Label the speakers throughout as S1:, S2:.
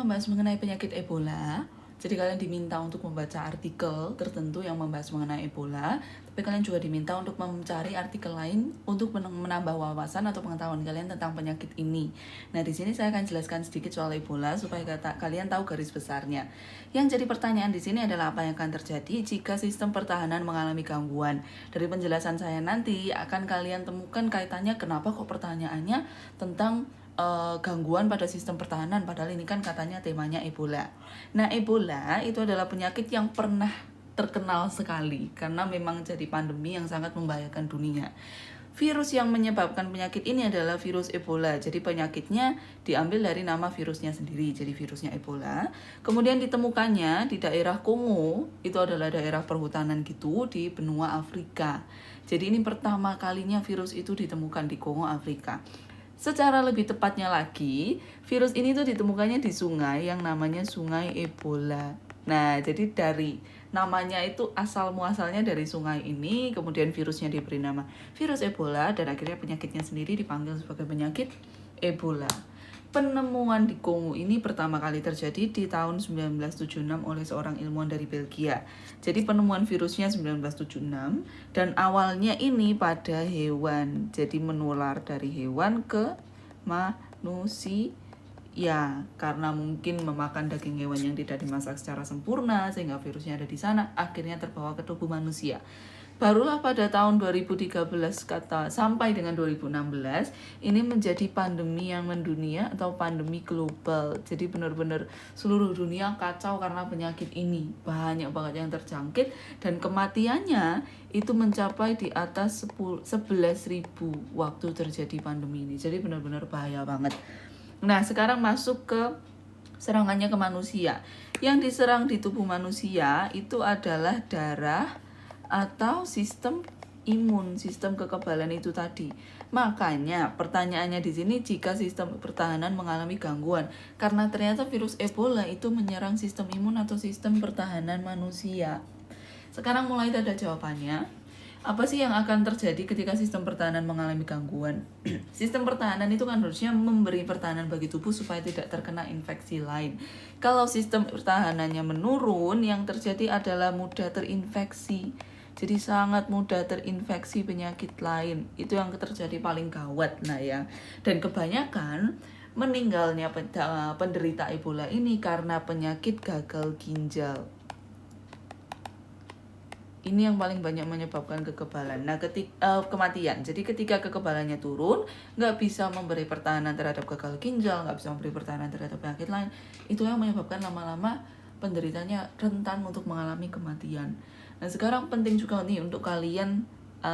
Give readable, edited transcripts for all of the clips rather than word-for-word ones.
S1: membahas mengenai penyakit Ebola. Jadi kalian diminta untuk membaca artikel tertentu yang membahas mengenai Ebola, tapi kalian juga diminta untuk mencari artikel lain untuk menambah wawasan atau pengetahuan kalian tentang penyakit ini. Nah, di sini saya akan jelaskan sedikit soal Ebola supaya kalian tahu garis besarnya. Yang jadi pertanyaan di sini adalah apa yang akan terjadi jika sistem pertahanan mengalami gangguan. Dari penjelasan saya nanti akan kalian temukan kaitannya kenapa kok pertanyaannya tentang gangguan pada sistem pertahanan, padahal ini kan katanya temanya Ebola. Nah, Ebola itu adalah penyakit yang pernah terkenal sekali karena memang jadi pandemi yang sangat membahayakan dunia. Virus yang menyebabkan penyakit ini adalah virus Ebola. Jadi penyakitnya diambil dari nama virusnya sendiri, jadi virusnya Ebola. Kemudian ditemukannya di daerah Kongo, itu adalah daerah perhutanan gitu di benua Afrika. Jadi ini pertama kalinya virus itu ditemukan di Kongo, Afrika. Secara lebih tepatnya lagi, virus ini tuh ditemukannya di sungai yang namanya Sungai Ebola. Nah, jadi dari namanya itu asal-muasalnya dari sungai ini, kemudian virusnya diberi nama virus Ebola, dan akhirnya penyakitnya sendiri dipanggil sebagai penyakit Ebola. Penemuan di Kongo ini pertama kali terjadi di tahun 1976 oleh seorang ilmuwan dari Belgia. Jadi penemuan virusnya 1976 dan awalnya ini pada hewan. Jadi menular dari hewan ke manusia. Ya, karena mungkin memakan daging hewan yang tidak dimasak secara sempurna sehingga virusnya ada di sana, akhirnya terbawa ke tubuh manusia. Barulah pada tahun 2013 sampai dengan 2016 ini menjadi pandemi yang mendunia atau pandemi global. Jadi benar-benar seluruh dunia kacau karena penyakit ini. Banyak banget yang terjangkit dan kematiannya itu mencapai di atas 11.000 waktu terjadi pandemi ini. Jadi benar-benar bahaya banget. Nah, sekarang masuk ke serangannya ke manusia. Yang diserang di tubuh manusia itu adalah darah atau sistem imun, sistem kekebalan itu tadi. Makanya pertanyaannya di sini jika sistem pertahanan mengalami gangguan, karena ternyata virus Ebola itu menyerang sistem imun atau sistem pertahanan manusia. Sekarang mulai ada jawabannya. Apa sih yang akan terjadi ketika sistem pertahanan mengalami gangguan? Sistem pertahanan itu kan harusnya memberi pertahanan bagi tubuh supaya tidak terkena infeksi lain. Kalau sistem pertahanannya menurun, yang terjadi adalah mudah terinfeksi. Jadi sangat mudah terinfeksi penyakit lain. Itu yang terjadi paling gawat. Nah ya. Dan kebanyakan meninggalnya penderita Ebola ini karena penyakit gagal ginjal. Ini yang paling banyak menyebabkan kekebalan. Nah, kematian. Jadi ketika kekebalannya turun, nggak bisa memberi pertahanan terhadap gagal ginjal, nggak bisa memberi pertahanan terhadap penyakit lain. Itu yang menyebabkan lama-lama penderitanya rentan untuk mengalami kematian. Nah, sekarang penting juga nih untuk kalian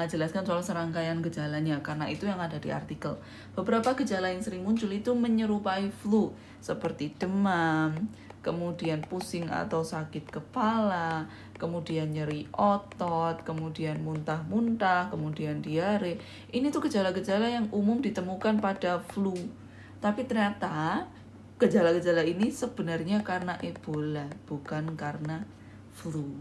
S1: jelaskan soal serangkaian gejalanya, karena itu yang ada di artikel. Beberapa gejala yang sering muncul itu menyerupai flu, seperti demam, kemudian pusing atau sakit kepala, kemudian nyeri otot, kemudian muntah-muntah, kemudian diare. Ini tuh gejala-gejala yang umum ditemukan pada flu. Tapi ternyata gejala-gejala ini sebenarnya karena Ebola, bukan karena flu.